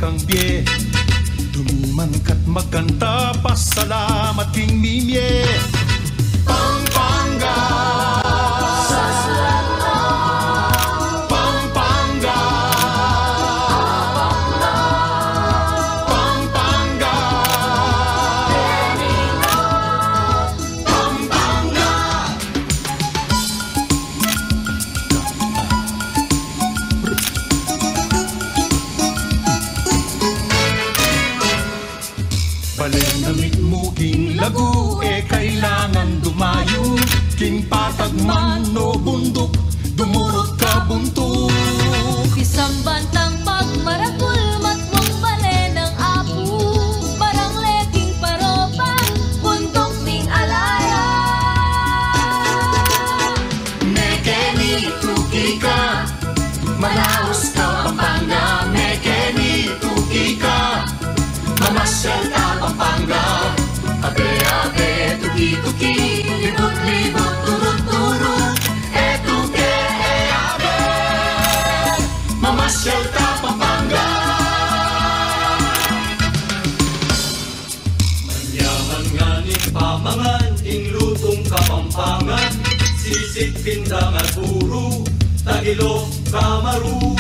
kang pie. Dumiman kat magkanta, pasalamat king mimye. Pampanga, Pampanga, Pampanga, Pampanga. Balenamit mo king lagu, kailangan dumayo. King patagman no bundok, dumurot ka buntok. Isang bantang pagmarakul, matmong bale ng apu. Parang leking paropa, bundok ning alaya. Mekeni tuki ka, Manaus ka Pampanga. Mekeni tuki ka, mamasyal ka Pampanga. Abe-abe, tuki-tuki, libut-libut, turut-turut, etuke, abe, mamasyal ka Pampanga. Manyaman nga ni pamangan, ing lutong Kapampangan. Sisig, pindang at puro, tagilo, kamaru.